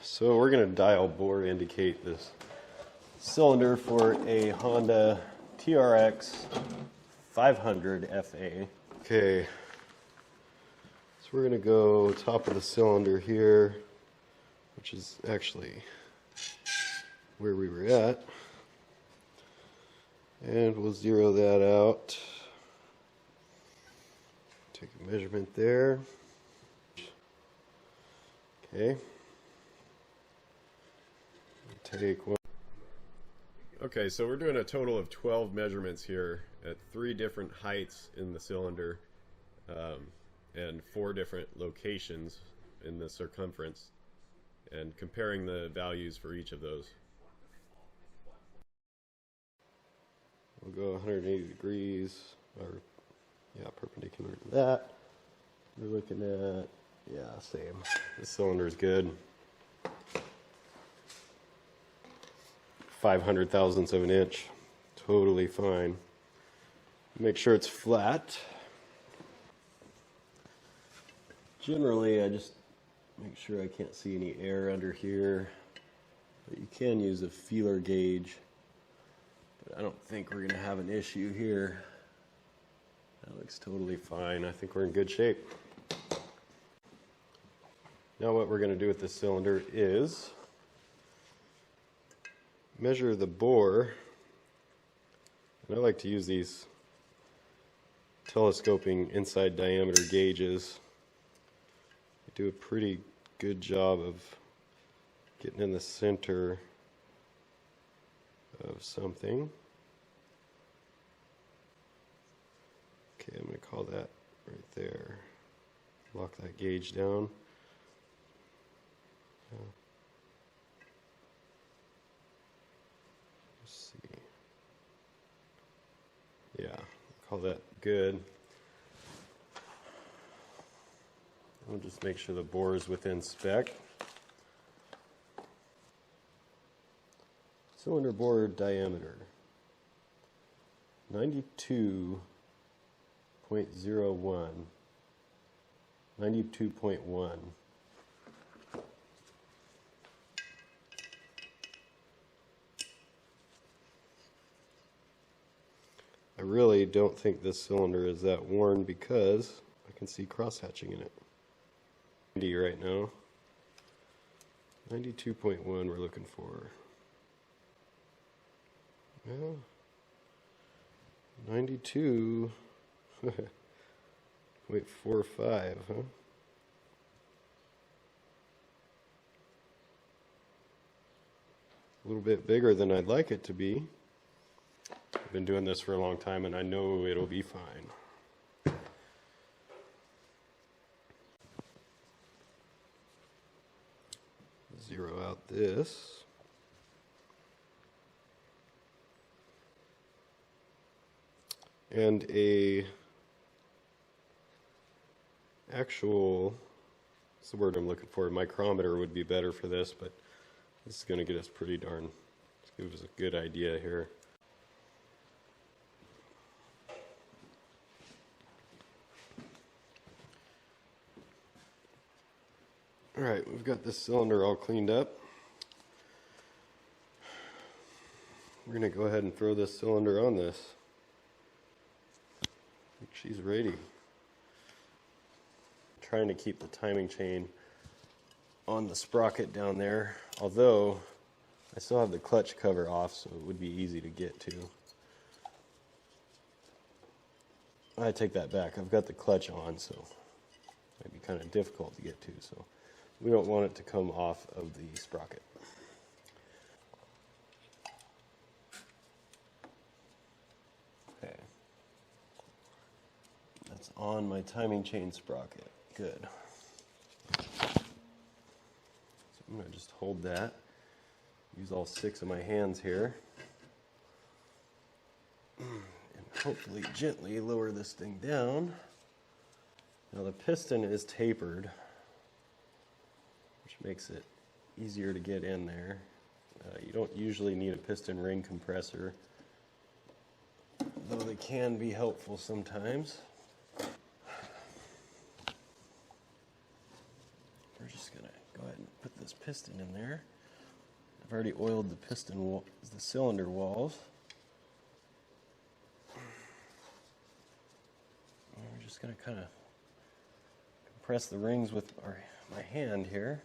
So we're going to dial bore indicate this cylinder for a Honda TRX500FA. Okay, so we're going to go top of the cylinder here, which is actually where we were at. And we'll zero that out. Take a measurement there. Okay. Take one. Okay, so we're doing a total of 12 measurements here at 3 different heights in the cylinder and 4 different locations in the circumference, and comparing the values for each of those. We'll go 180 degrees, or yeah, perpendicular to that. We're looking at, yeah, same. This cylinder is good. 500 thousandths of an inch, totally fine. Make sure it's flat. Generally, I just make sure I can't see any air under here, but you can use a feeler gauge. But I don't think we're going to have an issue here. That looks totally fine. I think we're in good shape. Now what we're going to do with this cylinder is measure the bore. And I like to use these telescoping inside diameter gauges. They do a pretty good job of getting in the center of something. Okay, I'm going to call that right there. Lock that gauge down. Let's see. Yeah, call that good. We'll just make sure the bore is within spec. Cylinder bore diameter 92.01, 92.1. I really don't think this cylinder is that worn because I can see cross-hatching in it. 90 right now. 92.1 we're looking for. Yeah. 92.45, huh? A little bit bigger than I'd like it to be. I've been doing this for a long time and I know it'll be fine. Zero out this. And a actual, what's the word I'm looking for? Micrometer would be better for this, but this is going to get us pretty darn, give us a good idea here. Alright, we've got this cylinder all cleaned up. We're going to go ahead and throw this cylinder on this. She's ready. Trying to keep the timing chain on the sprocket down there, although I still have the clutch cover off, so it would be easy to get to. I take that back. I've got the clutch on, so it might be kind of difficult to get to, so we don't want it to come off of the sprocket. Okay. That's on my timing chain sprocket. Good. So I'm going to just hold that. Use all 6 of my hands here. And hopefully gently lower this thing down. Now the piston is tapered, which makes it easier to get in there. You don't usually need a piston ring compressor, though they can be helpful sometimes. We're just going to go ahead and put this piston in there. I've already oiled the cylinder walls. And we're just going to kind of compress the rings with my hand here.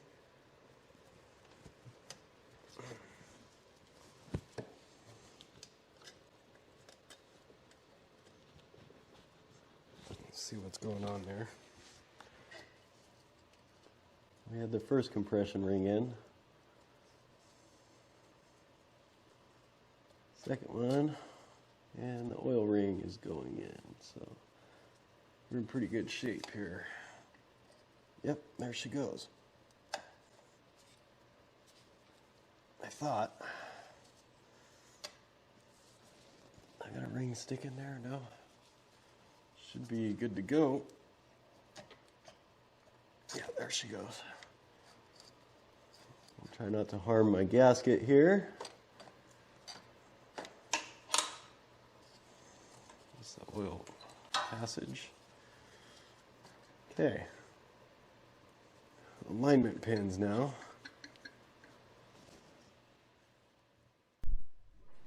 Let's see what's going on there. We had the first compression ring in. Second one, and the oil ring is going in, so we're in pretty good shape here. Yep, there she goes. I thought I got a ring stick in there. No, should be good to go. Yeah, there she goes. I'll try not to harm my gasket here. It's the oil passage. Okay. Alignment pins now.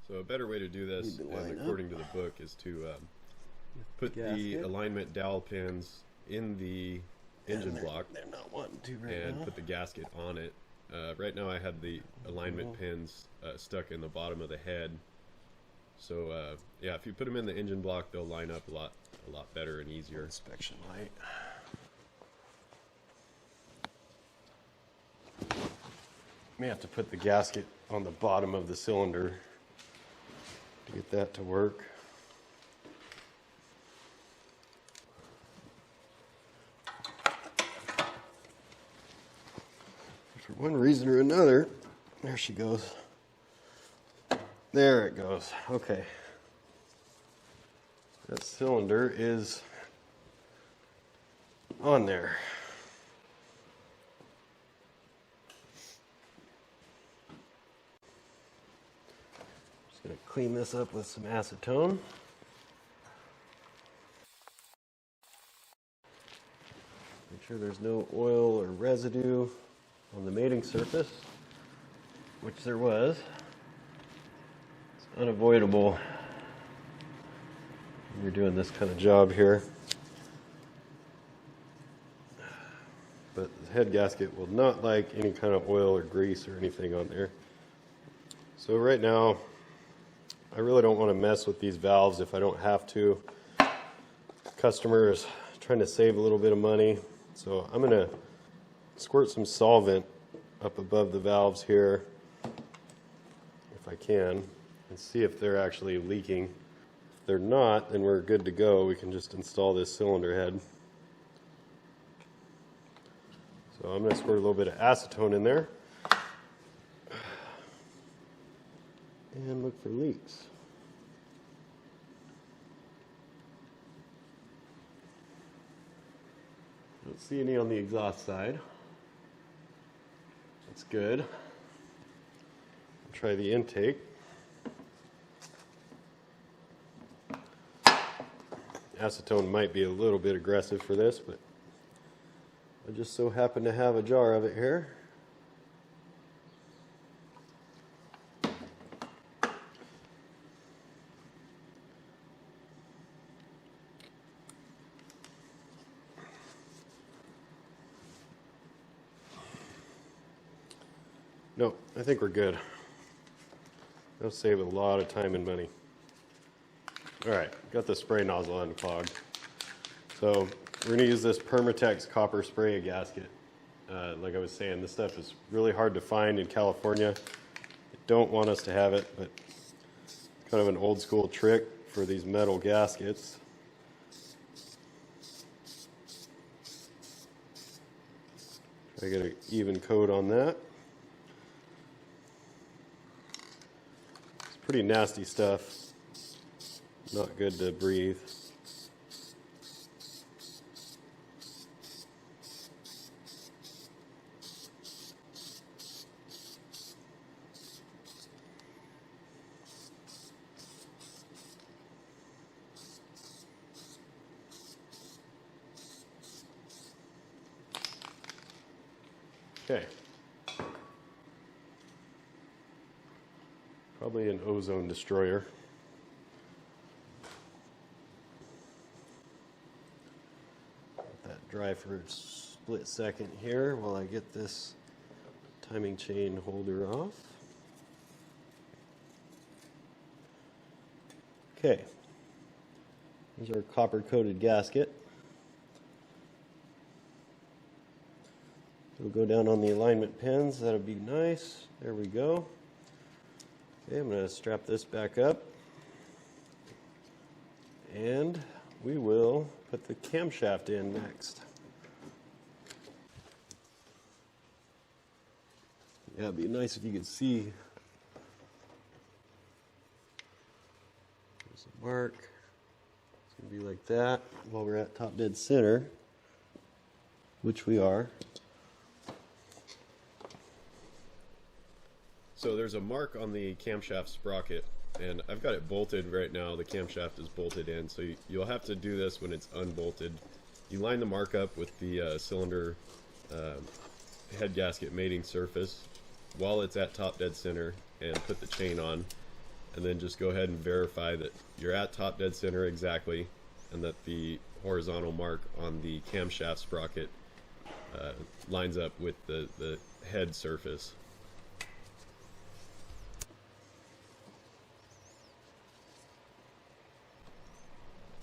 So a better way to do this, and according to the book, is to put the alignment dowel pins in the engine block. They're not wanting to right now. And put the gasket on it. Right now I had the alignment pins stuck in the bottom of the head. So yeah, if you put them in the engine block, they'll line up a lot better and easier. Inspection light. May have to put the gasket on the bottom of the cylinder to get that to work. For one reason or another, there she goes. There it goes. Okay. That cylinder is on there. Just going to clean this up with some acetone. Make sure there's no oil or residue on the mating surface, which there was. It's unavoidable when you're doing this kind of job here. But the head gasket will not like any kind of oil or grease or anything on there. So right now, I really don't want to mess with these valves if I don't have to. The customer is trying to save a little bit of money, so I'm going to squirt some solvent up above the valves here, if I can, and see if they're actually leaking. If they're not, then we're good to go. We can just install this cylinder head. So I'm going to squirt a little bit of acetone in there and look for leaks. Don't see any on the exhaust side. That's good. Try the intake. Acetone might be a little bit aggressive for this, but I just so happen to have a jar of it here. No, I think we're good. That'll save a lot of time and money. All right, got the spray nozzle unclogged. So we're gonna use this Permatex copper spray gasket. Like I was saying, this stuff is really hard to find in California. I don't want us to have it, but it's kind of an old school trick for these metal gaskets. Try to get an even coat on that. It's pretty nasty stuff. Not good to breathe. Okay. Probably an ozone destroyer. Let that dry for a split second here while I get this timing chain holder off. Okay, here's our copper coated gasket. It'll go down on the alignment pins. That'll be nice. There we go. Okay, I'm going to strap this back up. And we will put the camshaft in next. Yeah, it'd be nice if you could see. There's a mark. It's going to be like that while we're at top dead center, which we are. So there's a mark on the camshaft sprocket, and I've got it bolted right now. The camshaft is bolted in, so you'll have to do this when it's unbolted. You line the mark up with the cylinder head gasket mating surface while it's at top dead center, and put the chain on, and then just go ahead and verify that you're at top dead center exactly, and that the horizontal mark on the camshaft sprocket lines up with the head surface.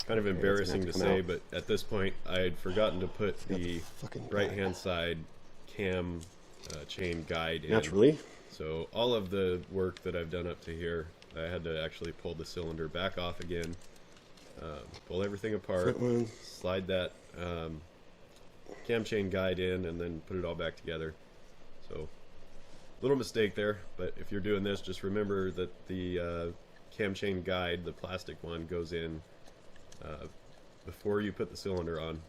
Kind of embarrassing to say, but at this point I had forgotten to put the right hand side cam chain guide in. Naturally. So all of the work that I've done up to here, I had to actually pull the cylinder back off again, pull everything apart, slide that cam chain guide in, and then put it all back together. So little mistake there, but if you're doing this, just remember that the cam chain guide, the plastic one, goes in before you put the cylinder on,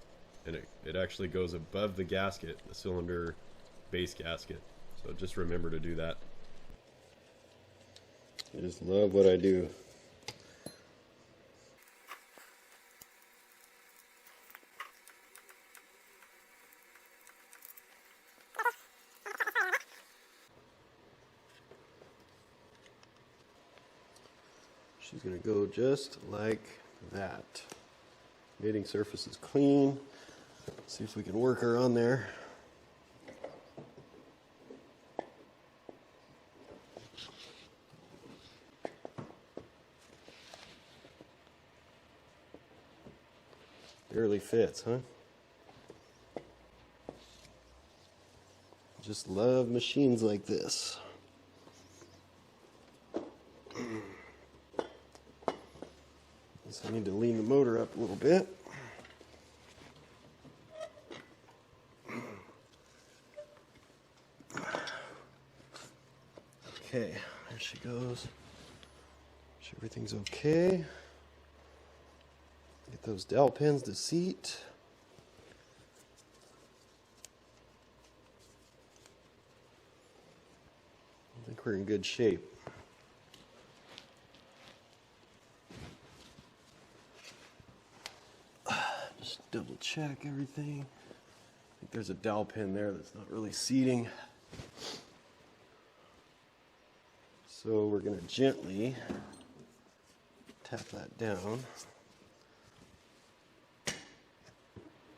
and it actually goes above the gasket, the cylinder base gasket. So just remember to do that. I just love what I do. She's going to go just like that. Mating surface is clean. Let's see if we can work her on there. Barely fits, huh? Just love machines like this. I need to lean the motor up a little bit. Okay, there she goes. Make sure everything's okay. Get those dowel pins to seat. I think we're in good shape. Just double check everything. I think there's a dowel pin there that's not really seating. So we're going to gently tap that down.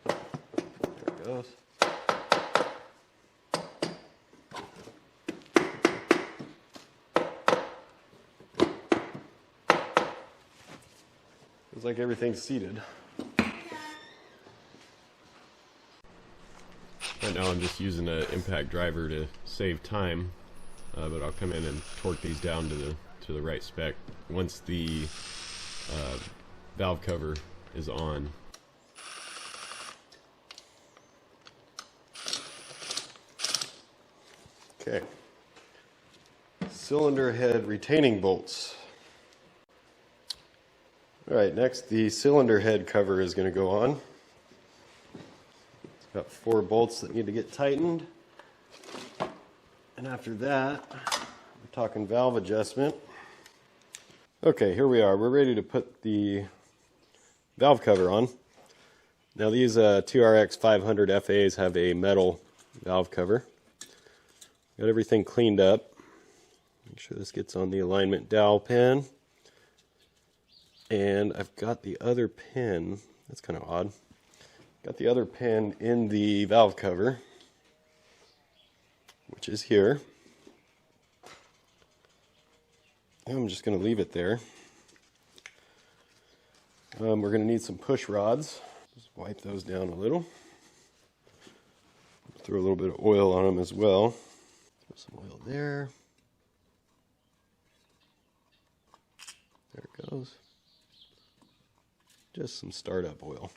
There it goes. Looks like everything's seated. Right now I'm just using an impact driver to save time, but I'll come in and torque these down to the right spec once the valve cover is on. Okay. Cylinder head retaining bolts. All right, next the cylinder head cover is going to go on. It's got 4 bolts that need to get tightened. And after that, we're talking valve adjustment. Okay, here we are. We're ready to put the valve cover on. Now these TRX500FAs have a metal valve cover. Got everything cleaned up. Make sure this gets on the alignment dowel pin. And I've got the other pin, that's kind of odd. Got the other pin in the valve cover, which is here. I'm just going to leave it there. We're going to need some push rods. Just wipe those down a little. Throw a little bit of oil on them as well. Throw some oil there. There it goes. Just some startup oil.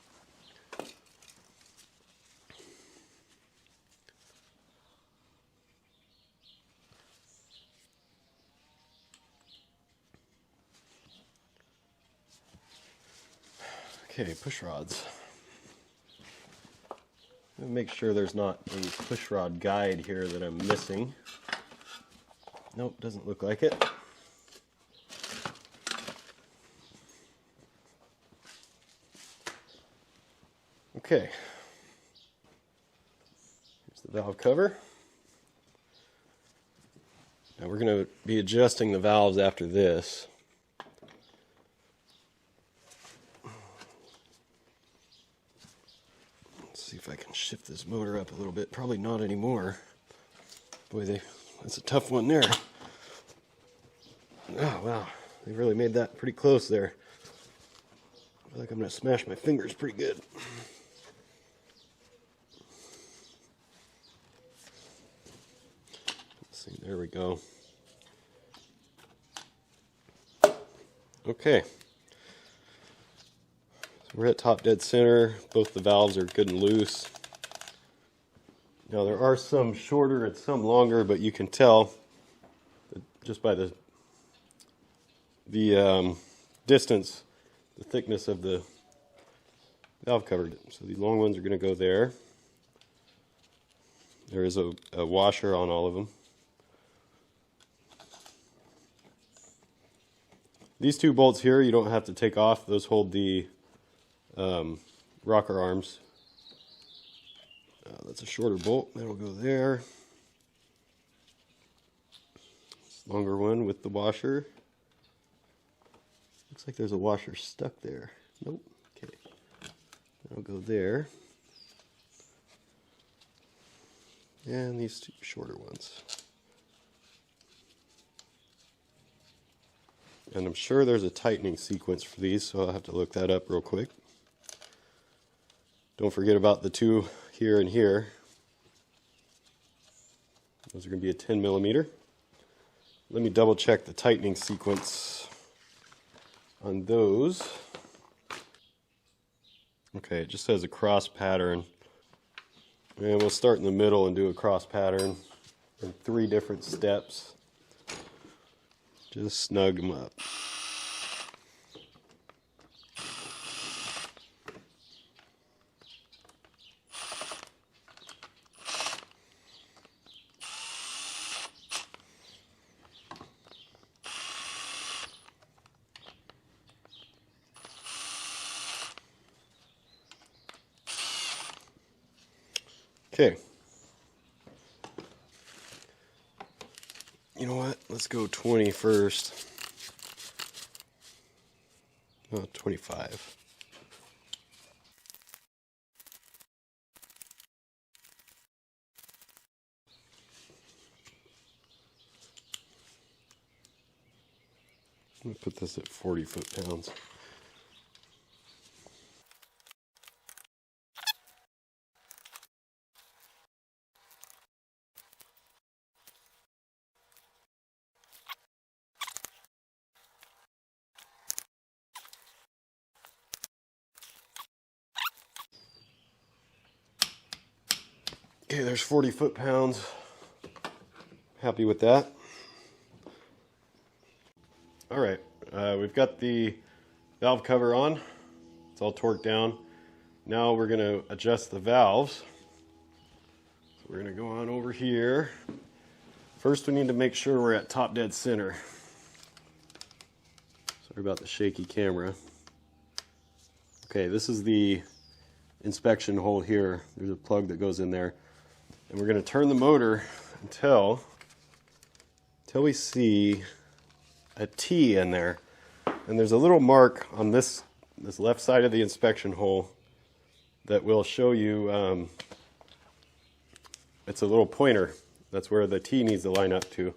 Okay, push rods. Make sure there's not a push rod guide here that I'm missing. Nope, doesn't look like it. Okay, here's the valve cover. Now we're going to be adjusting the valves after this. Let's see if I can shift this motor up a little bit. Probably not anymore. Boy, that's a tough one there. Oh, wow. They really made that pretty close there. I feel like I'm going to smash my fingers pretty good. Let's see, there we go. Okay. So we're at top dead center. Both the valves are good and loose. Now there are some shorter and some longer, but you can tell just by the distance, the thickness of the valve cover. So the long ones are going to go there. There is a washer on all of them. These two bolts here you don't have to take off. Those hold the rocker arms. That's a shorter bolt. That'll go there. Longer one with the washer. Looks like there's a washer stuck there. Nope. Okay. That'll go there. And these two shorter ones. And I'm sure there's a tightening sequence for these, so I'll have to look that up real quick. Don't forget about the two here and here. Those are going to be a 10 millimeter. Let me double check the tightening sequence on those. Okay, it just says a cross pattern. And we'll start in the middle and do a cross pattern in 3 different steps. Just snug them up. Okay. You know what? Let's go 20 first. Oh, 25. I'm going to put this at 40 foot-pounds. Okay, there's 40 foot-pounds. Happy with that. All right, we've got the valve cover on. It's all torqued down. Now we're going to adjust the valves. So we're going to go on over here. First, we need to make sure we're at top dead center. Sorry about the shaky camera. Okay, this is the inspection hole here. There's a plug that goes in there. And we're going to turn the motor until till we see a T in there. And there's a little mark on this left side of the inspection hole that will show you, it's a little pointer. That's where the T needs to line up to.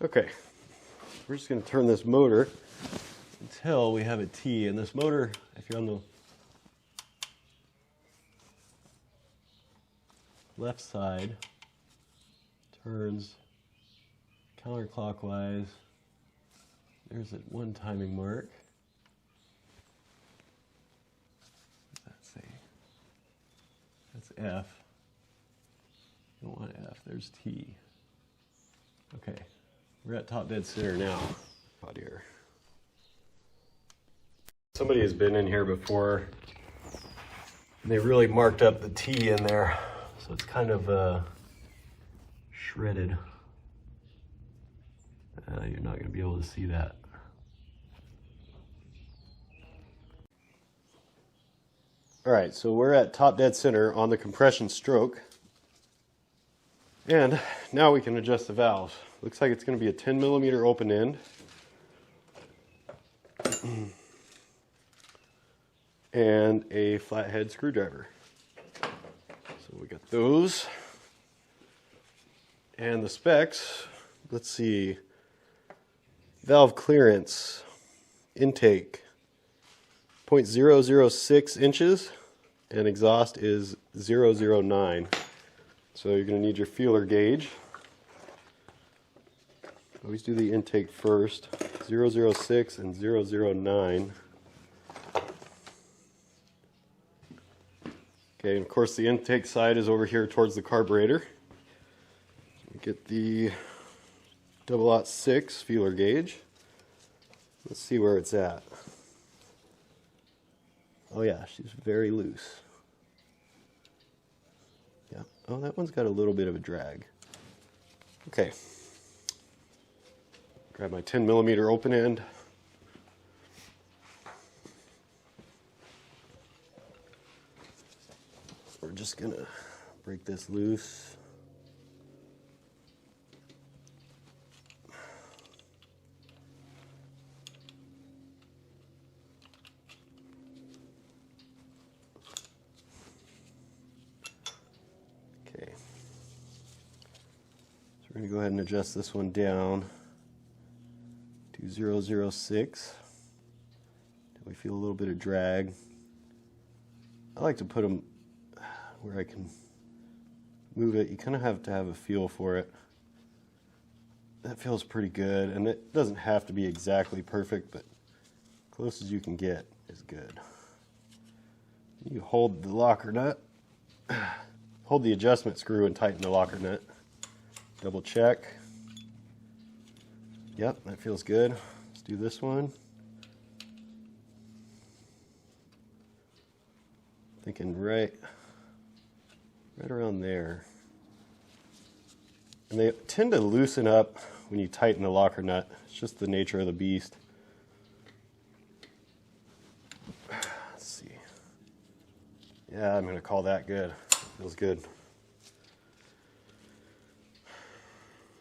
Okay, we're just going to turn this motor until we have a T. And this motor, if you're on the left side, turns counterclockwise. There's that one timing mark. Let's see. That's F. You don't want F. There's T. Okay. We're at top dead center now. Out here. Somebody has been in here before, and they really marked up the T in there, so it's kind of shredded. You're not going to be able to see that. All right, so we're at top dead center on the compression stroke, and now we can adjust the valves. Looks like it's going to be a 10 millimeter open end. And a flathead screwdriver. So we got those. And the specs, let's see. Valve clearance, intake, 0.006 inches, and exhaust is 009. So you're going to need your feeler gauge. Always do the intake first, 006 and 009. Okay, and of course the intake side is over here towards the carburetor. We get the 006 feeler gauge. Let's see where it's at. Oh yeah, she's very loose. Yeah, oh, that one's got a little bit of a drag. Okay. Grab my 10 millimeter open end. We're just gonna break this loose. Okay. So we're gonna go ahead and adjust this one down to 006. Till we feel a little bit of drag. I like to put them where I can move it. You kind of have to have a feel for it. That feels pretty good, and it doesn't have to be exactly perfect, but close as you can get is good. You hold the locker nut, hold the adjustment screw and tighten the locker nut. Double check. Yep, that feels good. Let's do this one. Thinking right around there. And they tend to loosen up when you tighten the locker nut. It's just the nature of the beast. Let's see. Yeah, I'm going to call that good. Feels good.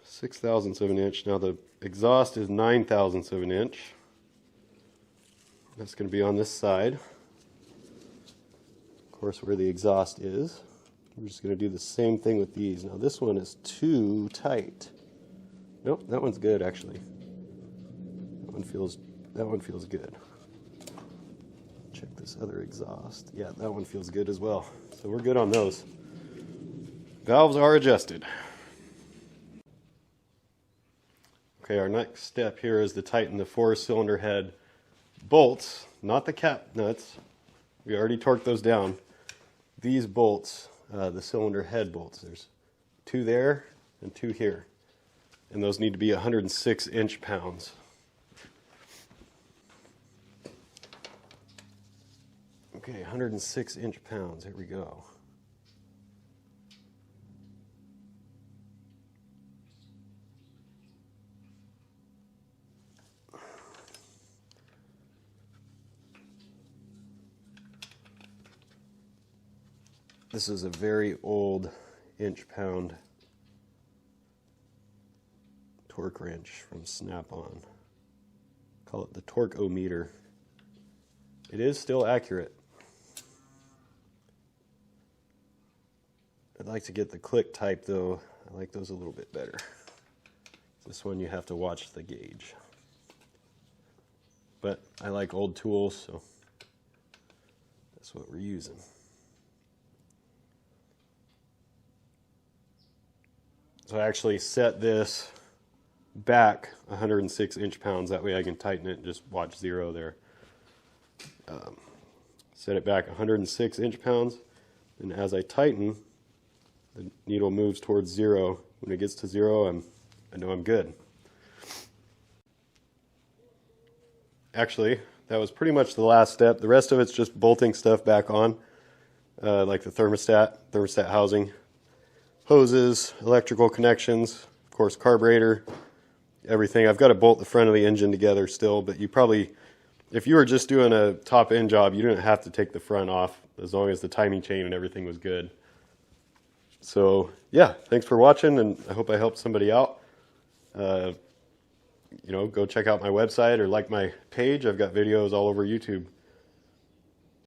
6/1000 of an inch. Now the exhaust is 9/1000 of an inch. That's going to be on this side. Of course, where the exhaust is. We're just going to do the same thing with these. Now this one is too tight. Nope, that one's good actually. That one feels good. Check this other exhaust. Yeah, that one feels good as well. So we're good on those. Valves are adjusted. Okay, our next step here is to tighten the 4-cylinder head bolts, not the cap nuts. We already torqued those down. These bolts, the cylinder head bolts, there's 2 there and 2 here. And those need to be 106 inch-pounds. Okay, 106 inch-pounds, here we go. This is a very old inch-pound torque wrench from Snap-on. Call it the torque-o-meter. It is still accurate. I'd like to get the click type though. I like those a little bit better. This one you have to watch the gauge. But I like old tools, so that's what we're using. So I actually set this back 106 inch-pounds. That way I can tighten it and just watch 0 there. Set it back 106 inch-pounds, and as I tighten, the needle moves towards 0. When it gets to 0, I know I'm good. Actually, that was pretty much the last step. The rest of it's just bolting stuff back on, like the thermostat housing, hoses, electrical connections, of course carburetor, everything. I've got to bolt the front of the engine together still, but you probably, if you were just doing a top end job, you didn't have to take the front off as long as the timing chain and everything was good. So yeah, thanks for watching, and I hope I helped somebody out. You know, go check out my website or like my page. I've got videos all over YouTube.